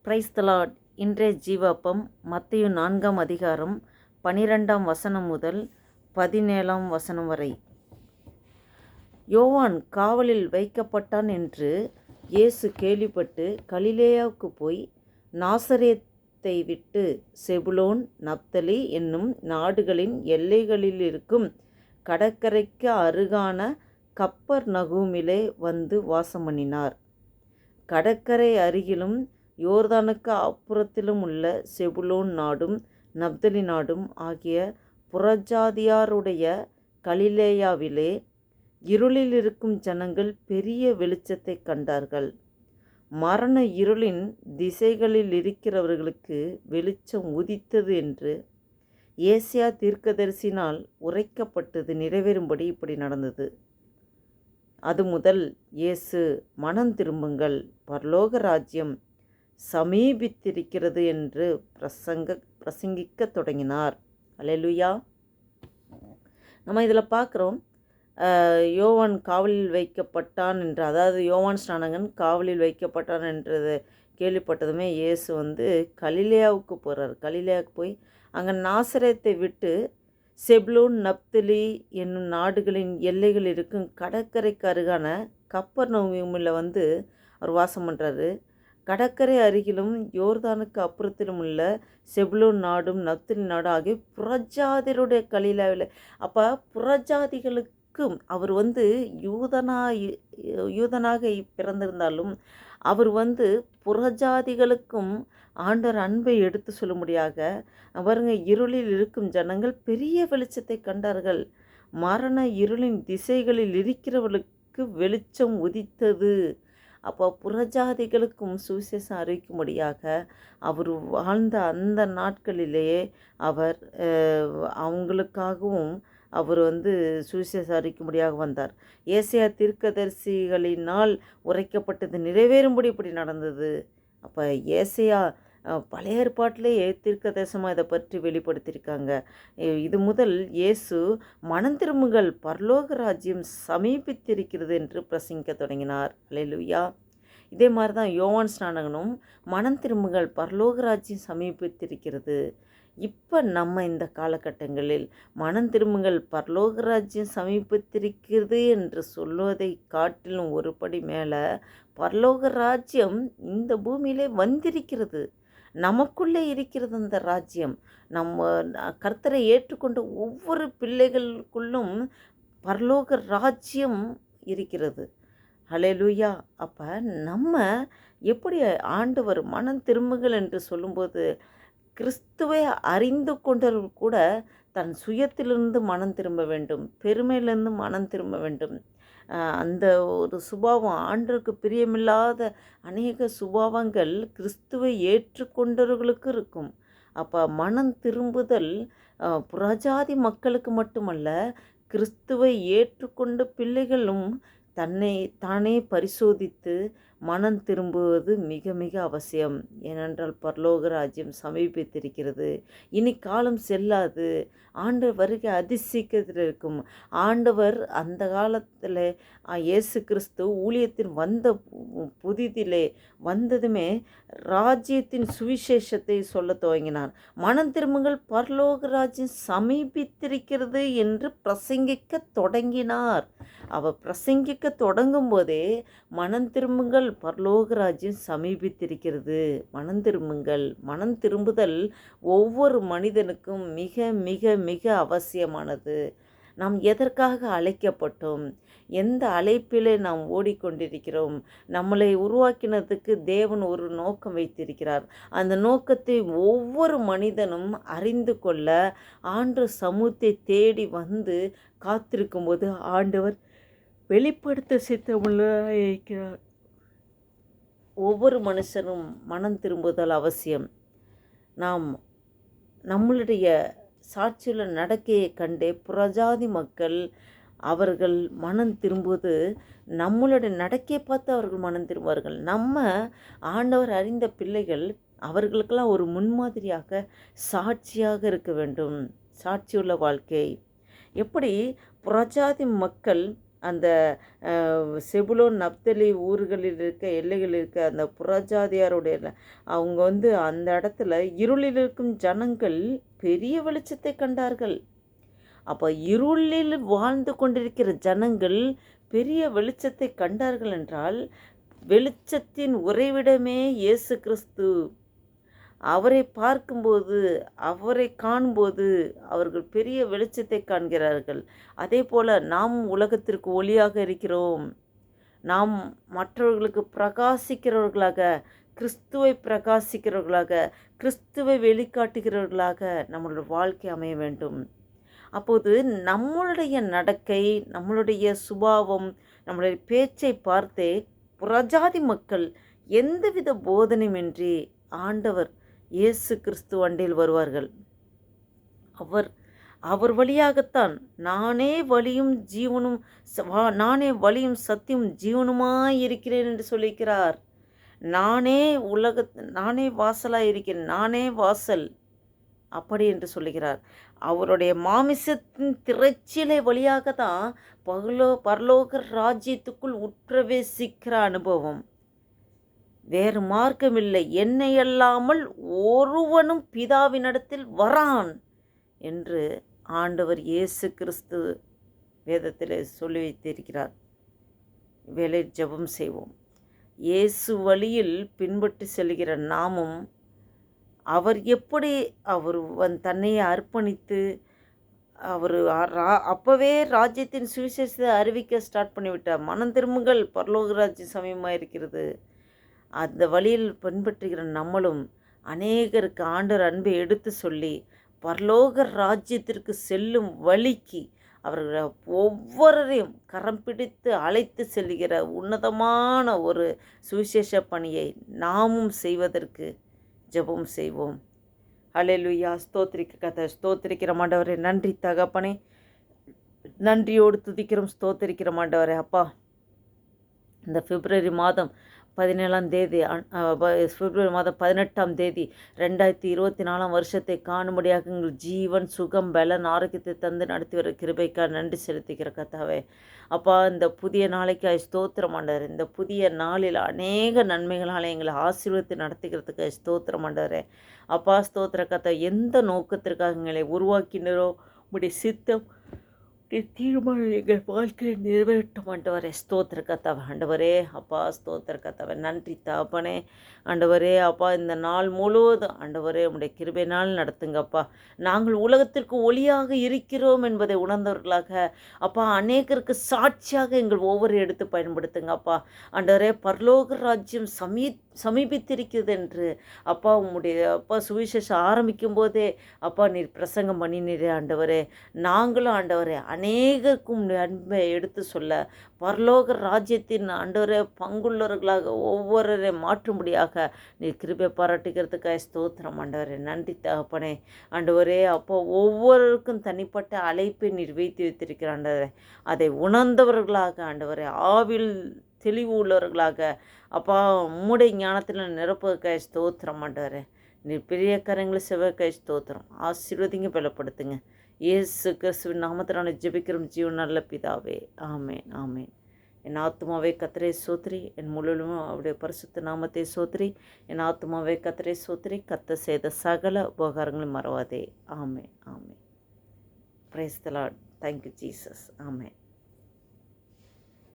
Praise the Lord. இன்றைய ஜீவாப்பம் மத்தேயு 4ஆம் அதிகாரம் 12ஆம் வசனம் முதல் 17ஆம் வசனம் வரை. யோவான் காவலில் வைக்கப்பட்டான் என்று இயேசு கேள்விப்பட்டு கலிலேயாவுக்கு போய் நாசரேத்தை விட்டு செபுலோன் நப்தலி என்னும் நாடுகளின் எல்லைகளில் இருக்கும் கடற்கரைக்கு அருகான கப்பர்நகூமிலே வந்து வாசம் பண்ணினார். கடற்கரை அருகிலும் யோர்தானுக்கு அப்புறத்திலும் உள்ள செபுலோன் நாடும் நப்தலி நாடும் ஆகிய புறஜாதியாருடைய கலிலேயாவிலே இருளில் இருக்கும் ஜனங்கள் பெரிய வெளிச்சத்தை கண்டார்கள். மரண இருளின் திசைகளில் இருக்கிறவர்களுக்கு வெளிச்சம் உதித்தது என்று ஏசியா தீர்க்கதரிசினால் உரைக்கப்பட்டது நிறைவேறும்படி இப்படி நடந்தது. அது முதல் இயேசு, மனம் திரும்புங்கள், பரலோக ராஜ்யம் சமீபித்திருக்கிறது என்று பிரசங்கிக்க தொடங்கினார். அல்லேலூயா. நம்ம இதில் பார்க்குறோம், யோவான் காவலில் வைக்கப்பட்டான் என்று, அதாவது யோவான் ஸ்நானகன் காவலில் வைக்கப்பட்டான் என்றது கேள்விப்பட்டதுமே இயேசு கலிலேயாவுக்கு போகிறார். கலிலேயாவுக்கு போய் அங்கே நாசரேத்தை விட்டு செபுலோன் நப்தலி என்னும் நாடுகளின் எல்லைகள் இருக்கும் கடற்கரைக்கு அருகான கப்பர்நகூமில் அவர் வாசம் பண்ணுறாரு. கடற்கரை அருகிலும் யோர்தானுக்கு அப்புறத்திலும் உள்ள செபுலோன் நாடும் நப்தலி நாடும் ஆகிய புறஜாதியருடைய கலிலேயாவில். அப்போ புறஜாதிகளுக்கும் அவர் யூதனாக பிறந்திருந்தாலும் அவர் புறஜாதிகளுக்கும் ஆண்டவர் அன்பை எடுத்து சொல்லும்படியாக அவருங்க இருளில் இருக்கும் ஜனங்கள் பெரிய வெளிச்சத்தை கண்டார்கள். மரண இருளின் திசைகளில் இருக்கிறவர்களுக்கு வெளிச்சம் உதித்தது. அப்போ புறஜாதிகளுக்கும் சுவிசேஷம் அறிவிக்கும்படியாக அவர் வாழ்ந்த அந்த நாட்களிலேயே அவர் அவங்களுக்காகவும் அவர் சுவிசேஷம் அறிவிக்கும்படியாக வந்தார். ஏசாயா தீர்க்கதரிசிகளினால் உரைக்கப்பட்டது நிறைவேறும்படி இப்படி நடந்தது. அப்போ ஏசாயா பழைய ஏற்பாட்டிலேயே தீர்க்கதரிசனமாக இதை பற்றி வெளிப்படுத்தியிருக்காங்க. இது முதல் இயேசு, மனம் திரும்புங்கள், பரலோக ராஜ்யம் சமீபித்திருக்கிறது என்று பிரசங்கிக்க தொடங்கினார். அல்லேலூயா. இதே மாதிரி தான் யோவான் ஸ்நானகனும், மனம் திரும்புங்கள், பரலோக ராஜ்யம் சமீபித்திருக்கிறது. இப்போ நம்ம இந்த காலகட்டங்களில் மனம் திரும்புங்கள், பரலோக ராஜ்யம் சமீபித்திருக்கிறது என்று சொல்வதை காட்டிலும் ஒரு படி மேலே பரலோக ராஜ்யம் இந்த பூமியிலே வந்திருக்கிறது. நமக்குள்ளே இருக்கிறது அந்த ராஜ்யம். நம்ம கர்த்தரை ஏற்றுக்கொண்ட ஒவ்வொரு பிள்ளைகளுக்குள்ளும் பரலோக ராஜ்யம் இருக்கிறது. ஹல்லேலூயா. அப்போ நம்ம எப்படி ஆண்டவர் மனம் திரும்புங்கள் என்று சொல்லும்போது, கிறிஸ்துவை அறிந்து கொண்டவர்கள் கூட தன் சுயத்திலிருந்து மனம் திரும்ப வேண்டும், பெருமையிலிருந்து மனம் திரும்ப வேண்டும். அந்த ஒரு சுபாவம், ஆண்டவருக்கு பிரியமில்லாத அநேக சுபாவங்கள் கிறிஸ்துவை ஏற்றுக்கொண்டவர்களுக்கு இருக்கும். அப்போ மனம் திரும்புதல் புறஜாதி மக்களுக்கு மட்டுமல்ல, கிறிஸ்துவை ஏற்றுக்கொண்ட பிள்ளைகளும் தானே பரிசோதித்து மனம் திரும்புவது மிக மிக அவசியம். ஏனென்றால் பரலோக ராஜ்யம் சமீபித்திருக்கிறது. இனி காலம் செல்லாது. ஆண்டவர் வருகை அதிசீக்கிரத்தில் இருக்கும். ஆண்டவர் அந்த காலத்தில் இயேசு கிறிஸ்து ஊழியத்தின் புதிதிலே வந்ததுமே ராஜ்யத்தின் சுவிசேஷத்தை சொல்ல துவங்கினார். மனம் திரும்புங்கள், பரலோக ராஜ்யம் சமீபித்திருக்கிறது என்று பிரசங்கிக்க தொடங்கினார். அவர் பிரசங்கிக்க தொடங்கும் போதே, மனம் திரும்புங்கள், பரலோக ராஜ்யம் சமீபித்திருக்கிறது, மனம் திரும்புங்கள். மனம் திரும்புதல் ஒவ்வொரு மனிதனுக்கும் மிக மிக மிக அவசியமானது. நாம் எதற்காக அழைக்கப்பட்டோம்? எந்த அழைப்பிலே நாம் ஓடிக்கொண்டிருக்கிறோம்? நம்மளை உருவாக்கினதுக்கு தேவன் ஒரு நோக்கம் வைத்திருக்கிறார். அந்த நோக்கத்தை ஒவ்வொரு மனிதனும் அறிந்து கொள்ள ஆண்டவர் சமூகத்தை தேடி காத்திருக்கும்போது ஆண்டவர் வெளிப்படுத்த சித்தமுள்ளாயிருக்கிறார். ஒவ்வொரு மனுஷனும் மனம் திரும்புதல் அவசியம். நாம் நம்மளுடைய சாட்சியுள்ள நடக்கையை கண்டே புறஜாதி மக்கள் அவர்கள் மனம் திரும்புவது, நம்மளுடைய நடக்கையை பார்த்து அவர்கள் மனம் திரும்புவார்கள். நம்ம ஆண்டவர் அறிந்த பிள்ளைகள் அவர்களுக்கெல்லாம் ஒரு முன்மாதிரியாக சாட்சியாக இருக்க வேண்டும். சாட்சியுள்ள வாழ்க்கை. எப்படி புறஜாதி மக்கள் அந்த செபுலோன் நப்தலி ஊர்களில் இருக்க எல்லைகளில் இருக்க அந்த புறஜாதியாருடைய அவங்க அந்த இடத்துல இருளில் இருக்கும் ஜனங்கள் பெரிய வெளிச்சத்தை கண்டார்கள். அப்போ இருளில் வாழ்ந்து கொண்டிருக்கிற ஜனங்கள் பெரிய வெளிச்சத்தை கண்டார்கள் என்றால் வெளிச்சத்தின் உறைவிடமே இயேசு கிறிஸ்து. அவரை பார்க்கும்போது, அவரை காணும்போது அவர்கள் பெரிய வெளிச்சத்தை காண்கிறார்கள். அதே போல் நாம் உலகத்திற்கு ஒளியாக இருக்கிறோம். நாம் மற்றவர்களுக்கு பிரகாசிக்கிறவர்களாக, கிறிஸ்துவை பிரகாசிக்கிறவர்களாக, கிறிஸ்துவை வெளிக்காட்டுகிறவர்களாக நம்மளுடைய வாழ்க்கை அமைய வேண்டும். அப்போது நம்மளுடைய நடக்கை, நம்மளுடைய சுபாவம், நம்மளுடைய பேச்சை பார்த்தே புறஜாதி மக்கள் எந்தவித போதனையுமின்றி ஆண்டவர் இயேசு கிறிஸ்து அண்டையில் வருவார்கள். அவர் வழியாகத்தான் நானே வழியும் ஜீவனும் நானே வழியும் சத்தியும் ஜீவனுமாய் இருக்கிறேன் என்று சொல்லியிருக்கிறார். நானே வாசலாய் இருக்கிறேன், நானே வாசல் அப்படி என்று சொல்லுகிறார். அவருடைய மாமிசத்தின் திரைச்சீலை வழியாக தான் பரலோக ராஜ்யத்துக்குள் உட்பிரவேசிக்கிற அனுபவம். வேறு மார்க்கமில்லை, என்னை அல்லாமல் ஒருவனும் பிதாவினிடத்தில் வரான் என்று ஆண்டவர் இயேசு கிறிஸ்து வேதத்தில் சொல்லி வைத்திருக்கிறார். வேலை ஜெபம் செய்வோம். இயேசு வழியில் பின்பற்றி செல்கிற நாமும் அவர் எப்படி தன்னையை அர்ப்பணித்து அவர் அப்போவே ராஜ்யத்தின் சுவிசேஷத்தை அறிவிக்க ஸ்டார்ட் பண்ணிவிட்டார். மனம் திரும்புங்கள், பரலோக ராஜ்யம் சமயமாக இருக்கிறது. அந்த வழியில் பின்பற்றுகிற நம்மளும் அநேகருக்கு ஆண்டவர் அன்பை எடுத்து சொல்லி பரலோக ராஜ்யத்திற்கு செல்லும் வழிக்கு அவர்கள் ஒவ்வொருவரையும் கரம் பிடித்து அழைத்து செல்கிற உன்னதமான ஒரு சுவிசேஷ பணியை நாமும் செய்வதற்கு ஜெபம் செய்வோம். ஹல்லேலூயா. ஸ்தோத்திரிக்கிற ஆண்டவரே, நன்றி தகப்பனே, நன்றியோடு துதிக்கிறோம், ஸ்தோத்திரிக்கிற ஆண்டவரே. அப்பா, இந்த பிப்ரவரி மாதம் 18 2024 வருஷத்தை காணும்படியாக எங்கள் ஜீவன், சுகம், பலன், ஆரோக்கியத்தை தந்து நடத்தி வர கிருபைக்காக நன்றி செலுத்திக்கிற கர்த்தாவே. அப்பா, இந்த புதிய நாளைக்காய் ஸ்தோத்திரம் ஆண்டவரே. இந்த புதிய நாளில் அநேக நன்மைகளால் எங்களை ஆசீர்வதித்து நடத்துகிறதுக்காக ஸ்தோத்திரம் ஆண்டவரே. அப்பா, ஸ்தோத்திர கர்த்தா, எந்த நோக்கத்திற்காக எங்களை உருவாக்கினரோ உடைய சித்தம் தீர்மானம் எங்கள் வாழ்க்கையை நிறைவேற்ற ஆண்டவரே. ஸ்தோத்திர கர்த்தாவே. ஆண்டவரே அப்பா, ஸ்தோத்திர கர்த்தாவே, நன்றி தகப்பனே. ஆண்டவரே அப்பா, இந்த நாள் முழுவதும் ஆண்டவரே உம்முடைய கிருபையினால் நடத்துங்கப்பா. நாங்கள் உலகத்திற்கு ஒளியாக இருக்கிறோம் என்பதை உணர்ந்தவர்களாக அப்பா, அநேகருக்கு சாட்சியாக எங்கள் ஒவ்வொரு எடுத்து பயன்படுத்துங்கப்பா. ஆண்டவரே, பரலோக ராஜ்யம் சமீபித்திருக்கிறது என்று அப்பா உம்முடைய அப்பா சுவிசேஷம் ஆரம்பிக்கும் போதே அப்பா நீர் பிரசங்கம் பண்ணினீரே ஆண்டவரே. நாங்களும் ஆண்டவரே அநேகருக்கும் அன்பை எடுத்து சொல்ல பரலோக ராஜ்யத்தின் ஆண்டவரே பங்குள்ளவர்களாக ஒவ்வொருவரை மாற்றும்படியாக நீர் கிருபை பாராட்டுகிறதுக்காக ஸ்தோத்திரம் ஆண்டவரே. நன்றி தகப்பனே. ஆண்டவரே அப்போ ஒவ்வொருவருக்கும் தனிப்பட்ட அழைப்பை நீர் வைத்திருக்கிற ஆண்டவரே, அதை உணர்ந்தவர்களாக ஆண்டவரே, ஆவில் தெளிவு உள்ளவர்களாக அப்பா உம்முடைய ஞானத்தில் நிரப்புவதற்காக ஸ்தோத்திரம் ஆண்டவரே. நீர் பெரிய காரியங்களை செய்வதற்காக ஸ்தோத்திரம். ஆசீர்வதிங்க, பலப்படுத்துங்க. இயேசு கிறிஸ்துவின் நாமத்தினால ஜெபிக்கிறோம் ஜீவன் நல்ல பிதாவே. ஆமேன், ஆமேன். என் ஆத்துமாவே கர்த்தரை சோத்திரி, என் முழுவதும் அவருடைய பரிசுத்த நாமத்தை சோத்திரி. என் ஆத்துமாவே கர்த்தரை சோத்திரி, கர்த்தர் செய்த சகல உபகாரங்களும் மறவாதே. ஆமேன், ஆமேன். Praise the Lord. Thank you Jesus. Amen.